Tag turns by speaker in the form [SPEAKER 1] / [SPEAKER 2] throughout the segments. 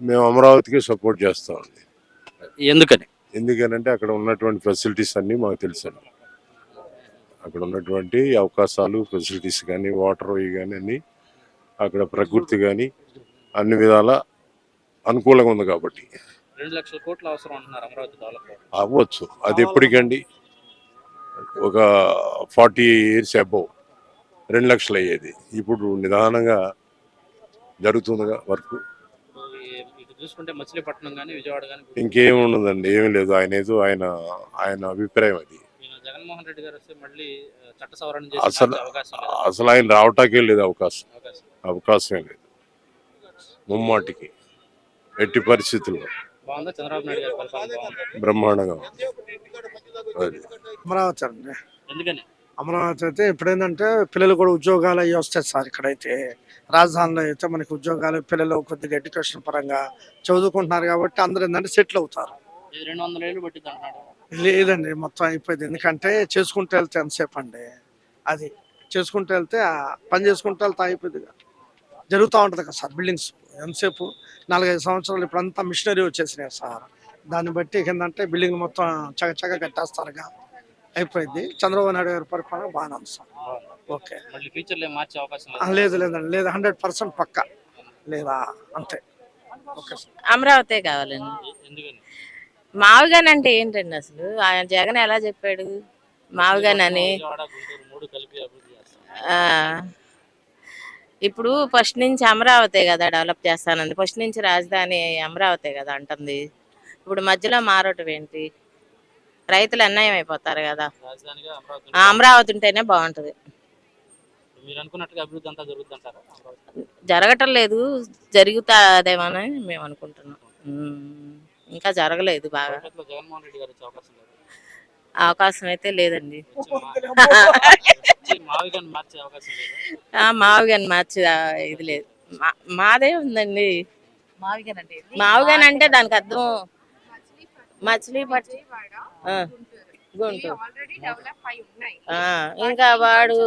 [SPEAKER 1] మేము అమరావతికి సపోర్ట్ చేస్తామండి.
[SPEAKER 2] ఎందుకని?
[SPEAKER 1] ఎందుకనంటే అక్కడ ఉన్నటువంటి ఫెసిలిటీస్ అన్నీ మాకు తెలుసండి. అక్కడ ఉన్నటువంటి అవకాశాలు, ఫెసిలిటీస్ కానీ, వాటర్ కానీ అన్నీ, అక్కడ ప్రకృతి కానీ అన్ని విధాల అనుకూలంగా ఉంది కాబట్టి
[SPEAKER 2] 2 లక్షల కోట్లు అవసరం అంటున్నారు అమరావతి డెవలప్.
[SPEAKER 1] అవ్వచ్చు. అది ఎప్పటికండి? ఒక 40 years అబౌవ్ 2 లక్షలు అయ్యేది. ఇప్పుడు నిదానంగా జరుగుతుందిగా వర్క్.
[SPEAKER 2] ఇటు చూసుకుంటే మచిలీపట్నం కానీ విజయవాడ కానీ
[SPEAKER 1] ఇంకేం ఉండదండి, ఏమీ లేదు. ఆయన అభిప్రాయం అది.
[SPEAKER 2] జగన్మోహన్ రెడ్డి గారు వస్తే మళ్ళీ చట్ట సవరణ
[SPEAKER 1] అసలు
[SPEAKER 2] చేసే అవకాశం లేదా?
[SPEAKER 1] అసలు ఆయన రావటాకే లేదు అవకాశమే లేదు ముమ్మాటికి, ఎట్టి పరిస్థితుల్లో.
[SPEAKER 2] బాగుందా చంద్రబాబు నాయుడు గారి పరిపాలన? బాగుందా?
[SPEAKER 1] బ్రహ్మాండంగా అది.
[SPEAKER 3] అమరావతి అండి.
[SPEAKER 2] ఎందుకని?
[SPEAKER 3] అమరావతి అయితే ఇప్పుడేంటంటే పిల్లలు కూడా ఉద్యోగాలు అవి వస్తాయి సార్. ఇక్కడైతే రాజధానిలో అయితే మనకి ఉద్యోగాలు, పిల్లలు కొద్దిగా ఎడ్యుకేషన్ పరంగా చదువుకుంటున్నారు కాబట్టి అందరూ ఏంటంటే సెటిల్ అవుతారు.
[SPEAKER 2] 200 ఏళ్ళు పట్టింది అంటున్నాడు.
[SPEAKER 3] లేదండి, మొత్తం అయిపోయింది. ఎందుకంటే చేసుకుంటూ వెళ్తే ఎంతసేపు అండి, అది చేసుకుంటూ వెళ్తే పని చేసుకుంటూ వెళ్తే అయిపోయింది. జరుగుతూ ఉంటుంది కదా సార్ బిల్డింగ్స్ ఎంతసేపు. 4-5 సంవత్సరాలు ఇప్పుడంతా మిషనరీ వచ్చేసినాయి సార్. దాన్ని బట్టి ఏంటంటే బిల్డింగ్ మొత్తం చక్కగా కట్టేస్తారుగా, అయిపోయింది. చంద్రబాబు నాయుడు గారి పరిపాలన బాగానే ఉంది సార్. ఓకే.
[SPEAKER 2] మళ్ళీ ఫ్యూచర్లో మార్చే అవకాశం
[SPEAKER 3] లేదండి, లేదు 100% పక్క లేదా, అంతే. Okay sir.
[SPEAKER 4] అమరావతి కావాలండి.
[SPEAKER 2] ఎందుకని?
[SPEAKER 4] మావిగాని అంటే ఏంటండి అసలు? ఆయన జగన్ ఎలా చెప్పాడు మావిగానని?
[SPEAKER 2] విజయవాడ, గుంటూరు 3 కలిపి అభివృద్ధి చేస్తాం.
[SPEAKER 4] ఇప్పుడు ఫస్ట్ నుంచి అమరావతి కదా డెవలప్ చేస్తానంది. ఫస్ట్ నుంచి రాజధాని అమరావతి కదా అంటుంది. ఇప్పుడు మధ్యలో మారటం ఏంటి? రైతులు అన్యాయం అయిపోతారు కదా.
[SPEAKER 2] రాజధానిగా
[SPEAKER 4] అమరావతి ఉంటేనే బాగుంటది.
[SPEAKER 2] మీరు అనుకున్నట్టుగా అభివృద్ధి అంతా జరుగుతుంటారా?
[SPEAKER 4] జరగటం లేదు, జరుగుతాదేమని మేము అనుకుంటున్నాం. ఇంకా జరగలేదు బాగా.
[SPEAKER 2] జగన్మోహన్ రెడ్డి గారు వచ్చే అవకాశం లేదు.
[SPEAKER 4] అవకాశం అయితే లేదండి.
[SPEAKER 2] మావిగాని మార్చే అవకాశం లేదు.
[SPEAKER 4] మావిగాని మార్చి ఇది లేదు. మాదే ఉందండి మావిగాని అంటే దానికి అర్థం మచిలీపట్నం, గుంటూరు. ఇంకా వాడు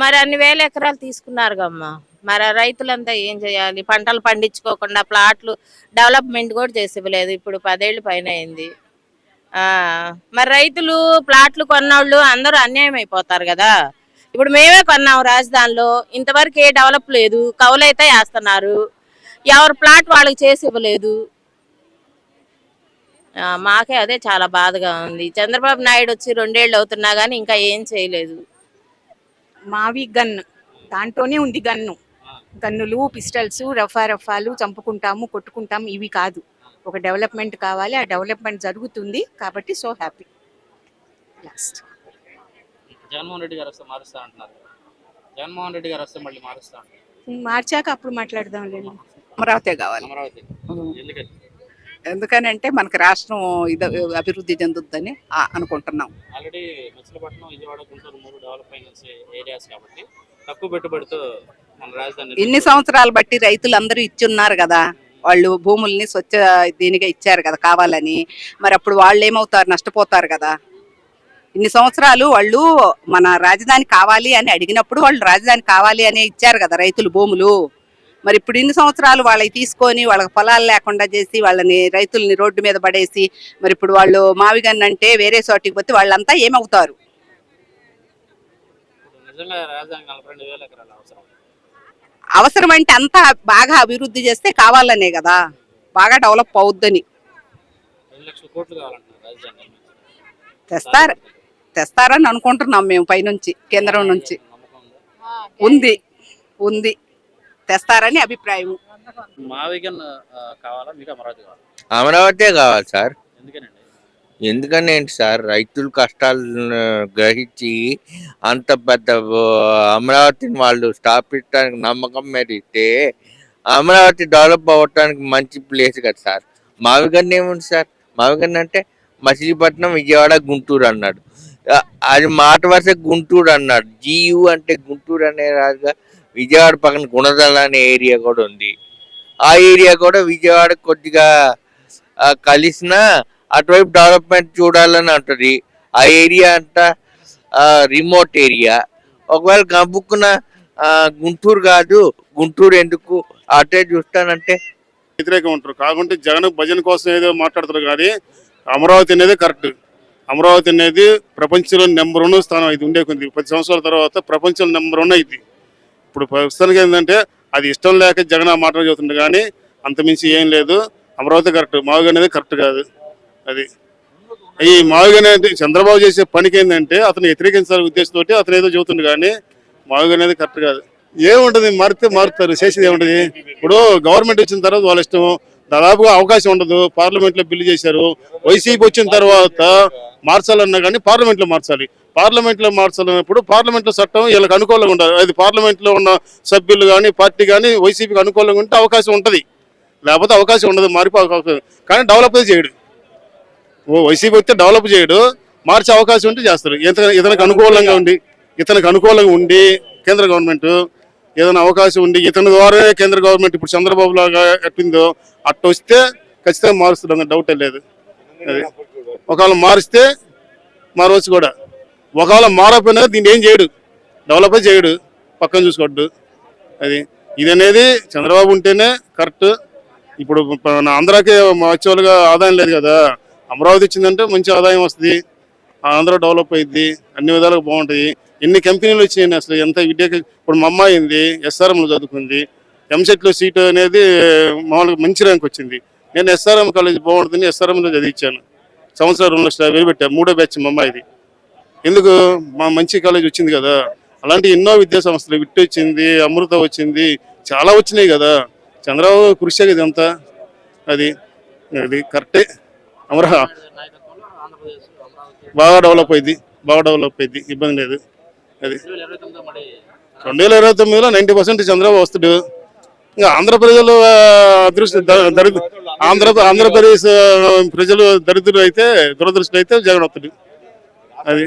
[SPEAKER 4] మరి అన్ని వేల ఎకరాలు తీసుకున్నారు కమ్మా. మరి రైతులంతా ఏం చేయాలి? పంటలు పండించుకోకుండా ప్లాట్లు డెవలప్మెంట్ కూడా చేసి ఇవ్వలేదు. ఇప్పుడు 10 ఏళ్ళు పైన అయింది. మరి రైతులు ప్లాట్లు కొన్నోళ్ళు అందరూ అన్యాయం అయిపోతారు కదా. ఇప్పుడు మేమే కొన్నాము రాజధానిలో, ఇంతవరకు ఏ డెవలప్ లేదు. కౌలైతే వేస్తున్నారు, ఎవరు ప్లాట్ వాళ్ళకి చేసి ఇవ్వలేదు. మాకే అదే చాలా బాధగా ఉంది. చంద్రబాబు నాయుడు వచ్చి 2 ఏళ్ళు అవుతున్నా కానీ ఇంకా ఏం చేయలేదు.
[SPEAKER 5] మావి గన్ దాంట్లోనే ఉంది. గన్నులు, పిస్టల్స్, రఫాలు చంపుకుంటాము, కొట్టుకుంటాము, ఇవి కాదు. ఒక డెవలప్మెంట్ కావాలి, ఆ డెవలప్మెంట్ జరుగుతుంది కాబట్టి so happy. Last
[SPEAKER 2] Jaganmohan Reddy గారు వస్తే మారుస్తా అంటున్నారు. జగన్మోహన్ రెడ్డి గారు వస్తే మళ్ళీ మారుస్తా అంటున్నారు.
[SPEAKER 5] మార్చాక అప్పుడు మాట్లాడదాం లేదు. అమరావతి కావాలి.
[SPEAKER 2] అమరావతి ఎందుకని?
[SPEAKER 5] ఎందుకనంటే మనకు రాష్ట్రం అభివృద్ధి చెందుద్దని అనుకుంటున్నాం.
[SPEAKER 2] ఆల్రెడీ మచిలీపట్నం, విజయవాడ, గుంటూరు 3 డెవలప్ అయిన ఏరియాస్ కాబట్టి తక్కువ పెట్టుబడితో మన రాజధాని.
[SPEAKER 5] ఇన్ని సంవత్సరాలు బట్టి రైతులందరూ ఇచ్చున్నారు కదా, వాళ్ళు భూముల్ని స్వచ్ఛ దీనిగా ఇచ్చారు కదా కావాలని. మరి అప్పుడు వాళ్ళు ఏమవుతారు? నష్టపోతారు కదా. ఇన్ని సంవత్సరాలు వాళ్ళు మన రాజధాని కావాలి అని అడిగినప్పుడు వాళ్ళు రాజధాని కావాలి అని ఇచ్చారు కదా రైతులు భూములు. మరి ఇప్పుడు ఇన్ని సంవత్సరాలు వాళ్ళకి తీసుకొని వాళ్ళకి పొలాలు లేకుండా చేసి వాళ్ళని రైతుల్ని రోడ్డు మీద పడేసి మరి ఇప్పుడు వాళ్ళు మావిగన్ అంటే వేరే చోటికి పోతే వాళ్ళంతా ఏమవుతారు? అవసరం అంటే అంతా బాగా అభివృద్ధి చేస్తే కావాలనే కదా, బాగా డెవలప్ అవుద్దని. తెస్తారని అనుకుంటున్నాం మేము, పైనుంచి కేంద్రం నుంచి ఉంది తెస్తారని అభిప్రాయం.
[SPEAKER 6] అమరావతి కావాలి సార్. ఎందుకని ఏంటి సార్, రైతుల కష్టాలను గ్రహించి అంత పెద్ద అమరావతిని వాళ్ళు స్థాపించడానికి నమ్మకం మీద ఇస్తే అమరావతి డెవలప్ అవ్వటానికి మంచి ప్లేస్ కదా సార్. మావిగన్ ఏముంది సార్? మావిగన్ అంటే మచిలీపట్నం, విజయవాడ, గుంటూరు అన్నాడు. అది మాట వరుస గుంటూరు అన్నాడు. GU అంటే గుంటూరు అనే రాజుగా. విజయవాడ పక్కన గుణదల అనే ఏరియా కూడా ఉంది. ఆ ఏరియా కూడా విజయవాడ కొద్దిగా కలిసిన అటువైపు డెవలప్మెంట్ చూడాలని అంటది. ఆ ఏరియా అంతా రిమోట్ ఏరియా. ఒకవేళ గబుక్కున గుంటూరు కాదు, గుంటూరు ఎందుకు అటే చూస్తానంటే
[SPEAKER 7] వ్యతిరేకం ఉంటారు. కాకుంటే జగన్ భజన కోసం ఏదో మాట్లాడతారు కానీ అమరావతి అనేది కరెక్ట్. అమరావతి అనేది ప్రపంచంలో నెంబర్ 1 స్థానం ఇది ఉండే కొద్ది 10 సంవత్సరాల తర్వాత ప్రపంచంలో నెంబర్ 1 అయింది. ఇప్పుడు ప్రస్తుతానికి ఏంటంటే అది ఇష్టం లేక జగన్ ఆ మాటలు చెబుతుంది కానీ అంతమించి ఏం లేదు. అమరావతి కరెక్ట్, మావుగా అనేది కరెక్ట్ కాదు. అది ఈ మావుగా అనేది చంద్రబాబు చేసే పనికి ఏంటంటే అతను వ్యతిరేకించాలనే ఉద్దేశంతో అతను ఏదో చెబుతుంది కానీ మావుగా అనేది కరెక్ట్ కాదు. ఏముంటది, మారితే మారుతారు, చేసేది ఏముంటది. ఇప్పుడు గవర్నమెంట్ వచ్చిన తర్వాత వాళ్ళ ఇష్టం, దాదాపుగా అవకాశం ఉండదు. పార్లమెంట్ లో బిల్లు చేశారు. వైసీపీ వచ్చిన తర్వాత మార్చాలన్నా కానీ పార్లమెంట్ లో మార్చాలి. పార్లమెంట్ లో మార్చాలన్నప్పుడు పార్లమెంట్ లో చట్టం వీళ్ళకి అనుకూలంగా ఉండాలి. అది పార్లమెంట్ లో ఉన్న సభ్యులు కానీ పార్టీ కానీ వైసీపీకి అనుకూలంగా ఉంటే అవకాశం ఉంటది, లేకపోతే అవకాశం ఉండదు. మారిపో అవకాశం కానీ డెవలప్ చేయడు. వైసీపీ వస్తే డెవలప్ చేయడు, మార్చే అవకాశం ఉంటే చేస్తారు. ఇతనికి అనుకూలంగా ఉండి కేంద్ర గవర్నమెంట్ ఏదైనా అవకాశం ఉండి ఇతని ద్వారా కేంద్ర గవర్నమెంట్ ఇప్పుడు చంద్రబాబు లాగా ఎట్టిందో అట్ట వస్తే ఖచ్చితంగా మారుస్తున్నాం, డౌటే లేదు. అది ఒకవేళ మారిస్తే మారవచ్చు కూడా. ఒకవేళ మారకపోయినా దీన్ని ఏం చేయడు, డెవలప్ చేయడు, పక్కన చూసుకోవద్దు. అది ఇది అనేది చంద్రబాబు ఉంటేనే కరెక్ట్. ఇప్పుడు మన ఆంధ్రాకి యాక్చువల్గా ఆదాయం లేదు కదా, అమరావతి ఇచ్చిందంటే మంచి ఆదాయం వస్తుంది, ఆంధ్ర డెవలప్ అయ్యింది, అన్ని విధాలుగా బాగుంటుంది. ఎన్ని కంపెనీలు వచ్చినాయి అసలు, ఎంత విద్య. ఇప్పుడు మా అమ్మాయి అయింది SRMలో చదువుకుంది, ఎంసెట్లో సీటు అనేది మామూలుగా మంచి ర్యాంక్ వచ్చింది. నేను SRM కాలేజ్ బాగుంటుంది SRMలో చదివించాను. సంవత్సరం 2 లక్షలు పెట్టా, 3వ బ్యాచ్ మా అమ్మాయిది. ఎందుకు, మా మంచి కాలేజ్ వచ్చింది కదా. అలాంటి ఎన్నో విద్యా సంస్థలు, విట్టు వచ్చింది, అమృత వచ్చింది, చాలా వచ్చినాయి కదా. చంద్రబాబు కృషి కదా ఇదంతా. అది అది కరెక్టే.
[SPEAKER 2] నాయకత్వంలో ఆంధ్రప్రదేశ్ అమరావతి
[SPEAKER 7] బాగా డెవలప్ అయింది, ఇబ్బంది లేదు. అది
[SPEAKER 2] 2029 మరి
[SPEAKER 7] 2029లో 90% చంద్రబాబు వస్తాడు. ఇంకా ఆంధ్రప్రదేశ్ ఆంధ్రప్రదేశ్ ప్రజలు దరిద్రులు అయితే, దురదృష్టం అయితే జగన్ వస్తాడు. అది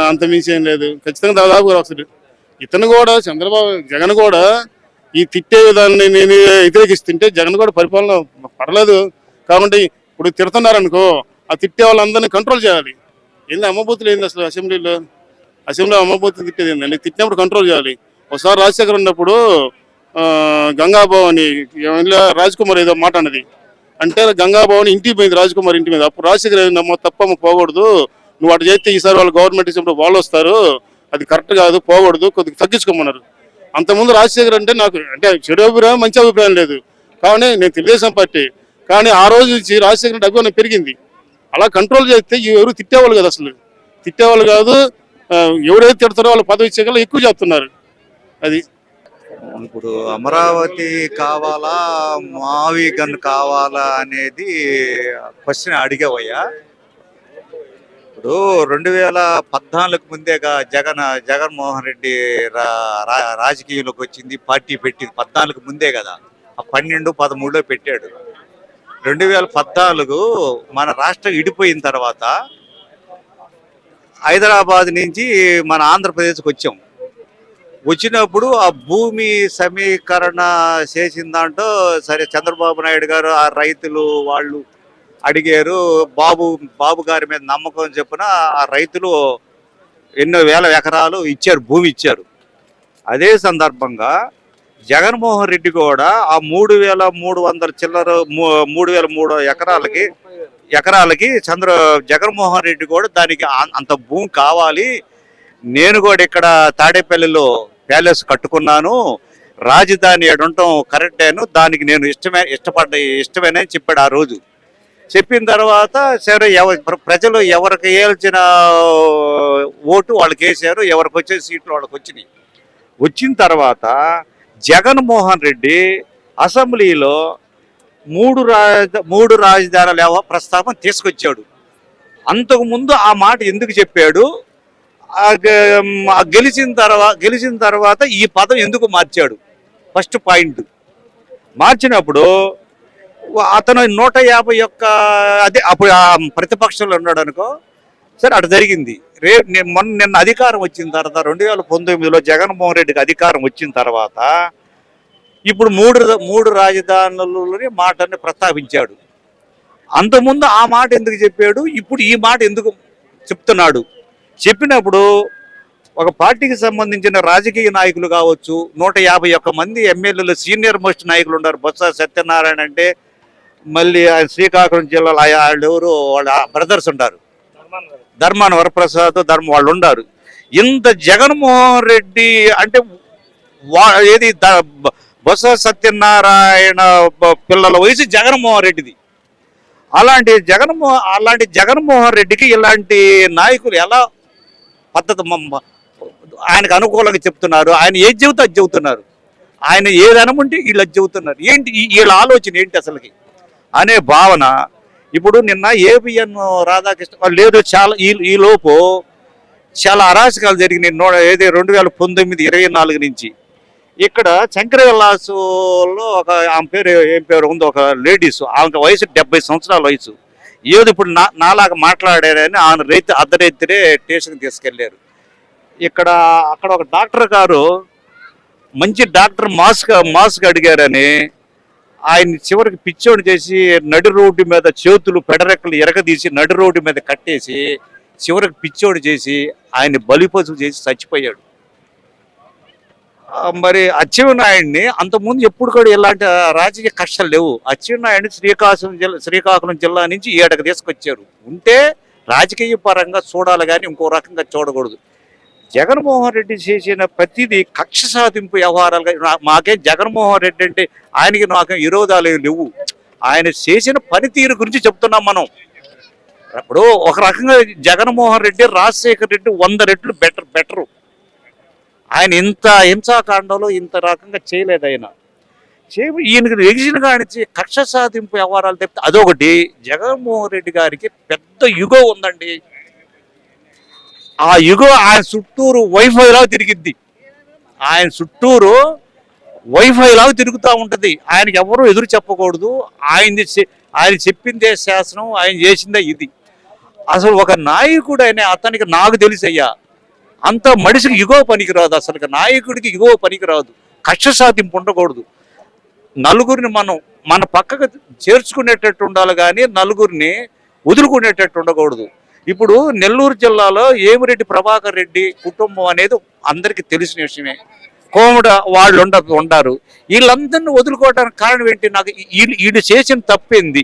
[SPEAKER 7] అంత మించి ఏం లేదు, ఖచ్చితంగా దాదాపుగా వస్తాడు. ఇతను కూడా జగన్ కూడా ఈ తిట్టే విధాన్ని నేను వ్యతిరేకిస్తుంటే జగన్ కూడా పరిపాలన పర్లేదు. కాబట్టి ఇప్పుడు తిడుతున్నారనుకో, ఆ తిట్టే వాళ్ళందరినీ కంట్రోల్ చేయాలి. ఏంది అమ్మబూతులు ఏంది అసలు, అసెంబ్లీలో అమ్మబూతులు తిట్టేది ఏందండి, తిట్టినప్పుడు కంట్రోల్ చేయాలి. ఒకసారి రాజశేఖర్ ఉన్నప్పుడు గంగాభవని రాజ్కుమార్ ఏదో మాట అన్నది అంటే, గంగాభవని ఇంటికి పోయింది రాజ్కుమార్ ఇంటి మీద. అప్పుడు రాజశేఖర్ ఏదమ్మా తప్పమ్మ పోకూడదు, నువ్వు అటు చేస్తే ఈసారి వాళ్ళు గవర్నమెంట్ ఇచ్చినప్పుడు వాళ్ళు వస్తారు, అది కరెక్ట్ కాదు, పోకూడదు, కొద్దిగా తగ్గించుకోమన్నారు. అంతకుముందు రాజశేఖర్ అంటే నాకు అంటే చెడు అభిప్రాయం మంచి అభిప్రాయం లేదు, కానీ నేను తెలుగుదేశం పార్టీ. కానీ ఆ రోజు నుంచి రాజశేఖర్ అభిమానం పెరిగింది. అలా కంట్రోల్ చేస్తే ఎవరు తిట్టేవాళ్ళు కాదు, అసలు తిట్టేవాళ్ళు కాదు. ఎవరైతే తిడతారో వాళ్ళ పదవి ఇచ్చేకల్లా ఎక్కువ చెప్తున్నారు. అది
[SPEAKER 8] ఇప్పుడు అమరావతి కావాలా, మావి గన్ కావాలా అనేది క్వశ్చన్ అడిగేవయ్యా. ఇప్పుడు 2014 ముందేగా జగన్మోహన్ రెడ్డి రాజకీయంలోకి వచ్చింది, పార్టీ పెట్టింది 14 ముందే కదా. 12, 13లో పెట్టాడు. 2014 మన రాష్ట్రం విడిపోయిన తర్వాత హైదరాబాద్ నుంచి మన ఆంధ్రప్రదేశ్కి వచ్చాం. వచ్చినప్పుడు ఆ భూమి సమీకరణ చేసిన దాంట్లో సరే చంద్రబాబు నాయుడు గారు ఆ రైతులు వాళ్ళు అడిగారు, బాబు గారి మీద నమ్మకం చెప్పున ఆ రైతులు ఎన్నో వేల ఎకరాలు ఇచ్చారు, భూమి ఇచ్చారు. అదే సందర్భంగా జగన్మోహన్ రెడ్డి కూడా ఆ 3,300 చిల్లర 3,300 ఎకరాలకి జగన్మోహన్ రెడ్డి కూడా దానికి అంత భూమి కావాలి, నేను కూడా ఇక్కడ తాడేపల్లిలో ప్యాలెస్ కట్టుకున్నాను, రాజధాని ఉండటం కరెక్టేను, దానికి నేను ఇష్టమేనని చెప్పాడు. ఆ రోజు చెప్పిన తర్వాత సరే ప్రజలు ఎవరికి వేయాల్సిన ఓటు వాళ్ళకి వేసారు, ఎవరికి వచ్చే సీట్లు వాళ్ళకి వచ్చినాయి. వచ్చిన తర్వాత జగన్మోహన్ రెడ్డి అసెంబ్లీలో మూడు రాజధానుల ప్రస్తావన తీసుకొచ్చాడు. అంతకుముందు ఆ మాట ఎందుకు చెప్పాడు, గెలిచిన తర్వాత ఈ పదం ఎందుకు మార్చాడు, ఫస్ట్ పాయింట్. మార్చినప్పుడు అతను 151 అదే అప్పుడు ఆ ప్రతిపక్షంలో ఉన్నాడు అనుకో, సరే అటు జరిగింది. నిన్న అధికారం వచ్చిన తర్వాత 2019లో జగన్మోహన్ రెడ్డికి అధికారం వచ్చిన తర్వాత ఇప్పుడు మూడు రాజధానులని మాటని ప్రస్తావించాడు. అంతకుముందు ఆ మాట ఎందుకు చెప్పాడు, ఇప్పుడు ఈ మాట ఎందుకు చెప్తున్నాడు? చెప్పినప్పుడు ఒక పార్టీకి సంబంధించిన రాజకీయ నాయకులు కావచ్చు, 151 మంది ఎమ్మెల్యేలు సీనియర్ మోస్ట్ నాయకులు ఉన్నారు. బొత్స సత్యనారాయణ అంటే, మళ్ళీ ఆయన శ్రీకాకుళం జిల్లాలో వాళ్ళు ఎవరు వాళ్ళ బ్రదర్స్ ఉంటారు, ధర్మాన వరప్రసాద్ వాళ్ళు ఉన్నారు. ఇంత జగన్మోహన్ రెడ్డి అంటే ఏది బొత్స సత్యనారాయణ పిల్లల వయసు జగన్మోహన్ రెడ్డిది. అలాంటి జగన్మోహన్ రెడ్డికి ఇలాంటి నాయకులు ఎలా పద్ధతి ఆయనకు అనుకూలంగా చెప్తున్నారు? ఆయన ఏది చెబుతా అది చెబుతున్నారు. ఆయన ఏది అనమంటే వీళ్ళు అది చెబుతున్నారు. ఏంటి వీళ్ళ ఆలోచన ఏంటి అసలుకి అనే భావన. ఇప్పుడు నిన్న ఏబిఎన్ రాధాకృష్ణ లేదు, చాలా ఈ లోపు చాలా అరాచకాలు జరిగినాయి. ఏది 2019-24 నుంచి ఇక్కడ శంకర విలాసులో ఒక ఆమె పేరు ఏం పేరు ఉంది, ఒక లేడీస్, ఆమె వయసు 70 సంవత్సరాల వయసు. ఏదో ఇప్పుడు నాలాగా మాట్లాడారని ఆమె అర్ధరైతురే స్టేషన్కి తీసుకెళ్లారు. అక్కడ ఒక డాక్టర్ గారు, మంచి డాక్టర్ మాస్క్ అడిగారని ఆయన చివరికి పిచ్చోడు చేసి నడి రోడ్డు మీద చేతులు పెడరెక్కలు ఎరగదీసి నడి రోడ్డు మీద కట్టేసి చివరికి పిచ్చోడు చేసి ఆయన బలిపశువు చేసి చచ్చిపోయాడు. మరి అచ్చెన్నాయుడిని అంతకుముందు ఎప్పుడు కూడా ఇలాంటి రాజకీయ కష్టాలు లేవు. అచ్చెన్నాయుడిని శ్రీకాకుళం జిల్లా నుంచి ఏడకు తీసుకొచ్చారు. ఉంటే రాజకీయ పరంగా చూడాలి కానీ ఇంకో రకంగా చూడకూడదు. జగన్మోహన్ రెడ్డి చేసిన ప్రతిదీ కక్ష సాధింపు వ్యవహారాలుగా. మాకే జగన్మోహన్ రెడ్డి అంటే ఆయనకి నాకు విరోధాలు లేవు. ఆయన చేసిన పనితీరు గురించి చెప్తున్నాం మనం. ఇప్పుడు ఒక రకంగా జగన్మోహన్ రెడ్డి రాజశేఖర్ రెడ్డి 100 రెట్లు బెటరు. ఆయన ఇంత హింసాకాండంలో ఇంత రకంగా చేయలేదు. ఈయనకి ఎగిసిన కానిచ్చి కక్ష సాధింపు వ్యవహారాలు తెప్పితే అదొకటి. జగన్మోహన్ రెడ్డి గారికి పెద్ద యుగో ఉందండి. ఆ యుగో ఆయన చుట్టూరు వైఫై లాగా తిరిగిద్ది. ఆయన చుట్టూరు వైఫై లాగా తిరుగుతూ ఉంటుంది. ఆయనకి ఎవరు ఎదురు చెప్పకూడదు. ఆయన చెప్పిందే శాసనం, ఆయన చేసిందే ఇది. అసలు ఒక నాయకుడు అనే అతనికి నాకు తెలిసయ్యా అంత మనిషికి యుగో పనికిరాదు. అసలు నాయకుడికి యుగో పనికిరాదు. కక్ష సాధింపు ఉండకూడదు. నలుగురిని మన పక్కకు చేర్చుకునేటట్టు ఉండాలి కానీ నలుగురిని వదులుకునేటట్టు ఉండకూడదు. ఇప్పుడు నెల్లూరు జిల్లాలో ఏమిరెడ్డి ప్రభాకర్ రెడ్డి కుటుంబం అనేది అందరికీ తెలిసిన విషయమే. కోమడ వాళ్ళు ఉంటారు. వీళ్ళందరినీ వదులుకోవడానికి కారణం ఏంటి? నాకు వీళ్ళు చేసిన తప్పేంది,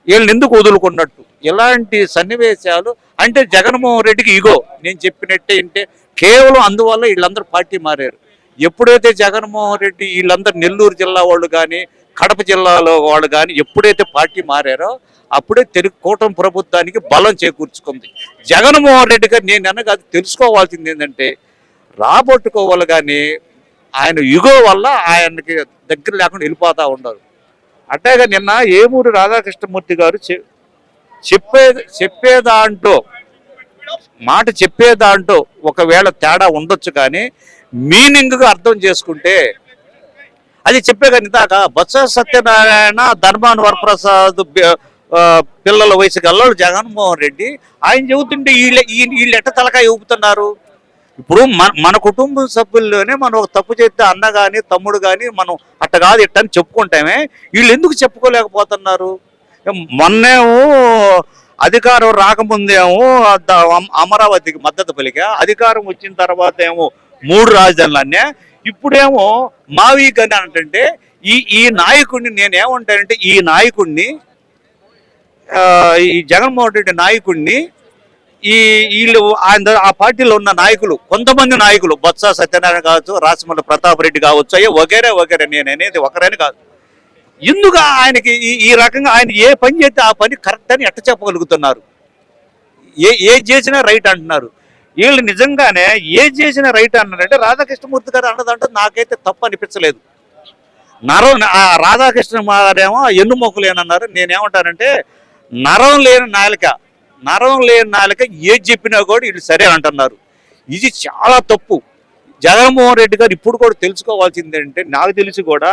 [SPEAKER 8] వీళ్ళని ఎందుకు వదులుకున్నట్టు ఇలాంటి సన్నివేశాలు అంటే జగన్మోహన్ రెడ్డికి ఇగో నేను చెప్పినట్టే అంటే కేవలం అందువల్ల వీళ్ళందరూ పార్టీ మారారు. ఎప్పుడైతే జగన్మోహన్ రెడ్డి వీళ్ళందరూ నెల్లూరు జిల్లా వాళ్ళు కానీ కడప జిల్లాలో వాళ్ళు కానీ ఎప్పుడైతే పార్టీ మారారో అప్పుడే కూటమి ప్రభుత్వానికి బలం చేకూర్చుకుంది. జగన్మోహన్ రెడ్డి గారు నేను అనగా తెలుసుకోవాల్సింది ఏంటంటే రాబట్టుకోవాలి కానీ ఆయన యుగో వల్ల ఆయనకి దగ్గర లేకుండా వెళ్ళిపోతూ ఉండరు. అట్టేగా నిన్న ఏమూరి రాధాకృష్ణమూర్తి గారు చెప్పేదాంట్లో ఒకవేళ తేడా ఉండొచ్చు కానీ మీనింగ్గా అర్థం చేసుకుంటే అది చెప్పేగా ఇందాక బొత్స సత్యనారాయణ ధర్మాన వరప్రసాద్ పిల్లల వయసు గల్లాడు జగన్మోహన్ రెడ్డి. ఆయన చెబుతుంటే వీళ్ళు ఎట్ట తలకాయ ఊపుతున్నారు. ఇప్పుడు మన కుటుంబ సభ్యుల్లోనే మనం ఒక తప్పు చేస్తే అన్న కానీ తమ్ముడు కానీ మనం అట్ట కాదు ఇట్టని చెప్పుకుంటామే. వీళ్ళు ఎందుకు చెప్పుకోలేకపోతున్నారు? మొన్నేమో అధికారం రాకముందేమో అమరావతికి మద్దతు పలిక, అధికారం వచ్చిన తర్వాత ఏమో 3 రాజధానులనే, ఇప్పుడేమో మావి గని అంటే ఈ నాయకుడిని నేనేమంటానంటే ఈ నాయకుడిని ఈ జగన్మోహన్ రెడ్డి నాయకుడిని వీళ్ళు ఆ పార్టీలో ఉన్న నాయకులు కొంతమంది నాయకులు బొత్స సత్యనారాయణ కావచ్చు, రాచమల్లి ప్రతాప్ రెడ్డి కావచ్చు, అయ్యో వగేరే నేను అనేది ఒకరని కాదు. ఎందుకు ఆయనకి ఈ రకంగా ఆయన ఏ పని చేస్తే ఆ పని కరెక్ట్ అని ఎట్ట చెప్పగలుగుతున్నారు? ఏది చేసినా రైట్ అంటున్నారు. వీళ్ళు నిజంగానే ఏది చేసినా రైట్ అన్నారంటే రాధాకృష్ణమూర్తి గారు అన్నదంటే నాకైతే తప్పు అనిపించలేదు. రాధాకృష్ణ గారేమో ఎన్నుమొక్కలేనన్నారు. నేనేమంటానంటే నరం లేని నాలుక ఏది చెప్పినా కూడా వీళ్ళు సరే అంటున్నారు. ఇది చాలా తప్పు. జగన్మోహన్ రెడ్డి గారు ఇప్పుడు కూడా తెలుసుకోవాల్సింది ఏంటంటే నాకు తెలిసి కూడా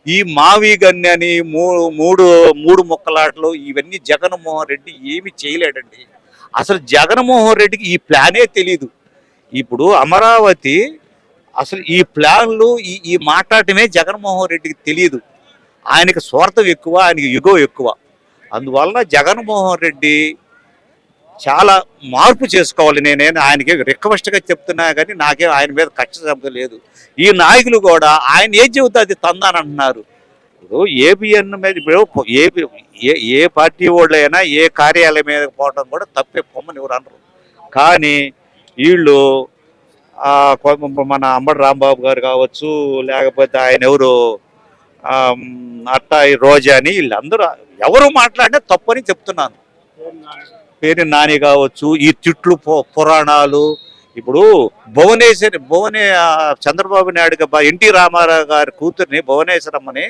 [SPEAKER 8] ఈ మావి గన్ని అని మూడు మొక్కలాటలు ఇవన్నీ జగన్మోహన్ రెడ్డి ఏమి చేయలేడండి. అసలు జగన్మోహన్ రెడ్డికి ఈ ప్లానే తెలీదు. ఇప్పుడు అమరావతి అసలు ఈ ప్లాన్లు ఈ మాట్లాడటమే జగన్మోహన్ రెడ్డికి తెలియదు. ఆయనకి స్వార్థం ఎక్కువ, ఆయనకి యుగో ఎక్కువ. అందువలన జగన్మోహన్ రెడ్డి చాలా మార్పు చేసుకోవాలి. నేనేం ఆయనకి రిక్వెస్ట్గా చెప్తున్నా కానీ నాకేం ఆయన మీద కక్ష లేదు. ఈ నాయకులు కూడా ఆయన ఏం చెబుతా అది తందానంటున్నారు. ఇప్పుడు ఏబిఎన్ మీద ఇప్పుడు ఏ పార్టీ వాళ్ళైనా ఏ కార్యాలయం మీద పోవడం కూడా తప్పే, పొమ్మని ఎవరు అనరు. కానీ వీళ్ళు మన అంబటి రాంబాబు గారు కావచ్చు, లేకపోతే ఆయన ఎవరు అట్టాయి రోజా అని వీళ్ళందరూ ఎవరు మాట్లాడినా తప్పని చెప్తున్నాను. పేరు నాని కావచ్చు, ఈ తిట్లు పురాణాలు. ఇప్పుడు చంద్రబాబు నాయుడు ఎన్టీ రామారావు గారి కూతుర్ని భువనేశ్వరమ్మని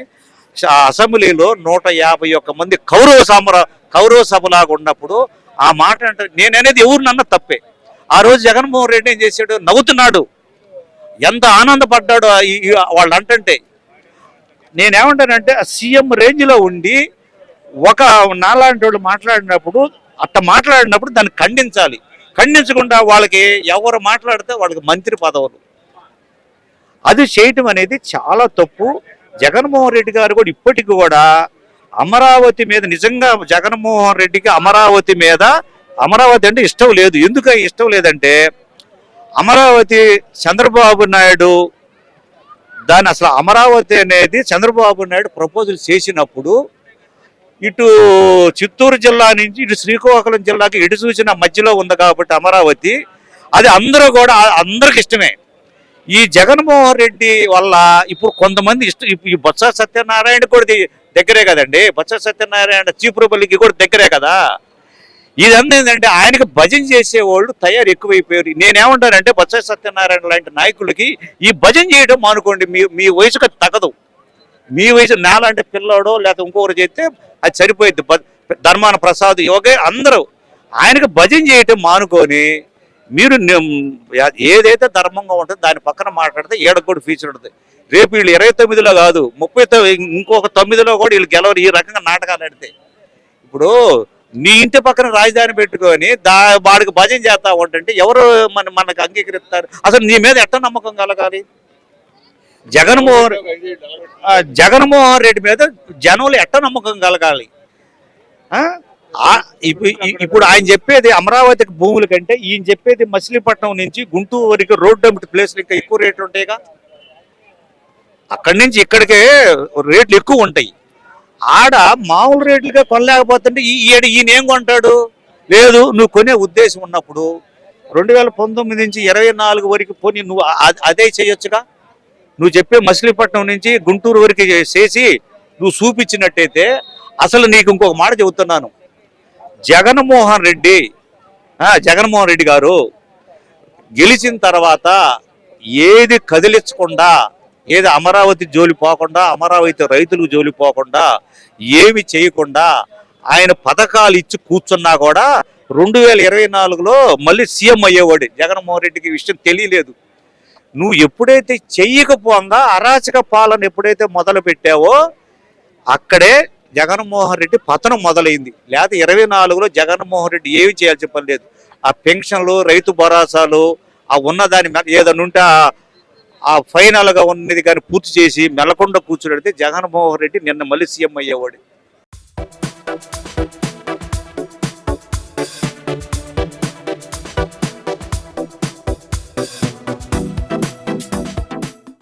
[SPEAKER 8] అసెంబ్లీలో 151 మంది కౌరవ సభలాగా ఉన్నప్పుడు ఆ మాట అంటే నేననేది ఎవరు నన్న తప్పే. ఆ రోజు జగన్మోహన్ రెడ్డి ఏం చేశాడు, నవ్వుతున్నాడు, ఎంత ఆనందపడ్డాడు వాళ్ళు అంటే. నేనేమంటానంటే సీఎం రేంజ్లో ఉండి ఒక నాలాంటి వాళ్ళు మాట్లాడినప్పుడు దాన్ని ఖండించాలి. ఖండించకుండా వాళ్ళకి ఎవరు మాట్లాడితే వాళ్ళకి మంత్రి పదవులు అది చేయటం అనేది చాలా తప్పు. జగన్మోహన్ రెడ్డి గారు కూడా ఇప్పటికి కూడా అమరావతి మీద నిజంగా జగన్మోహన్ రెడ్డికి అమరావతి అంటే ఇష్టం లేదు. ఎందుకు ఇష్టం లేదంటే అమరావతి చంద్రబాబు నాయుడు దాన్ని అసలు అమరావతి అనేది చంద్రబాబు నాయుడు ప్రపోజల్ చేసినప్పుడు ఇటు చిత్తూరు జిల్లా నుంచి ఇటు శ్రీకాకుళం జిల్లాకి ఎటు చూసిన మధ్యలో ఉంది కాబట్టి అమరావతి అది అందరికి ఇష్టమే. ఈ జగన్మోహన్ రెడ్డి వల్ల ఇప్పుడు కొంతమంది ఈ బొత్స సత్యనారాయణ కూడా దగ్గరే కదండి. బొత్స సత్యనారాయణ చీపురుపల్లికి కూడా దగ్గరే కదా. ఇదంతా ఏంటంటే ఆయనకి భజన చేసేవాళ్ళు తయారు ఎక్కువైపోయారు. నేనేమంటానంటే బొత్స సత్యనారాయణ లాంటి నాయకులకి ఈ భజన చేయడం మానుకోండి. మీ వయసుకు తగదు. మీ వయసు నాలాంటి పిల్లోడో లేకపోతే ఇంకొకరు చేస్తే అది సరిపోయింది. ధర్మాన ప్రసాద్ యోగే అందరూ ఆయనకు భజన చేయటం మానుకొని మీరు ఏదైతే ధర్మంగా ఉంటుందో దాని పక్కన మాట్లాడితే ఏడకు కూడా ఫ్యూచర్ ఉంటుంది. రేపు వీళ్ళు 29లో కాదు 30 ఇంకొక 9లో కూడా వీళ్ళు గెలవరు. ఈ రకంగా నాటకాలు ఆడితే ఇప్పుడు నీ ఇంటి పక్కన రాజధాని పెట్టుకొని వాడికి భజన చేస్తా ఉంటుంటే ఎవరు మనకు అంగీకరిస్తారు? అసలు నీ మీద ఎట్ట నమ్మకం కలగాలి? జగన్మోహన్ రెడ్డి మీద జనంలో ఎట్ట నమ్మకం కలగాలి? ఇప్పుడు ఆయన చెప్పేది అమరావతికి భూముల కంటే ఈయన చెప్పేది మచిలీపట్నం నుంచి గుంటూరు వరకు రోడ్డు అమ్మటి ప్లేస్లు ఇంకా ఎక్కువ రేట్లు ఉంటాయిగా. అక్కడి నుంచి ఇక్కడికే రేట్లు ఎక్కువ ఉంటాయి. ఆడ మామూలు రేట్లుగా కొనలేకపోతుంటే ఈయన ఏం కొంటాడు? లేదు, నువ్వు కొనే ఉద్దేశం ఉన్నప్పుడు 2019 నుంచి 24 వరకు పోనీ నువ్వు అదే చేయొచ్చుగా. నువ్వు చెప్పే మచిలీపట్నం నుంచి గుంటూరు వరకు చేసి నువ్వు చూపించినట్టయితే అసలు నీకు ఇంకొక మాట చెబుతున్నాను. జగన్మోహన్ రెడ్డి గారు గెలిచిన తర్వాత ఏది కదిలించకుండా, ఏది అమరావతి జోలి పోకుండా, అమరావతి రైతులకు జోలి పోకుండా, ఏమి చేయకుండా ఆయన పథకాలు ఇచ్చి కూర్చున్నా కూడా 2024లో మళ్ళీ సీఎం అయ్యేవాడు. జగన్మోహన్ రెడ్డికి విషయం తెలియలేదు. నువ్వు ఎప్పుడైతే చెయ్యకపోగా అరాచక పాలన ఎప్పుడైతే మొదలు పెట్టావో అక్కడే జగన్మోహన్ రెడ్డి పతనం మొదలైంది. లేకపోతే 24లో జగన్మోహన్ రెడ్డి ఏమి చేయాల్సి పని లేదు. ఆ పెన్షన్లు, రైతు భరోసాలు, ఆ ఉన్నదాని ఏదైనా ఉంటే ఆ ఫైనల్గా ఉన్నది కానీ పూర్తి చేసి మెలకుండా కూర్చుంటే జగన్మోహన్ రెడ్డి నిన్న మళ్ళీ సీఎం అయ్యేవాడు.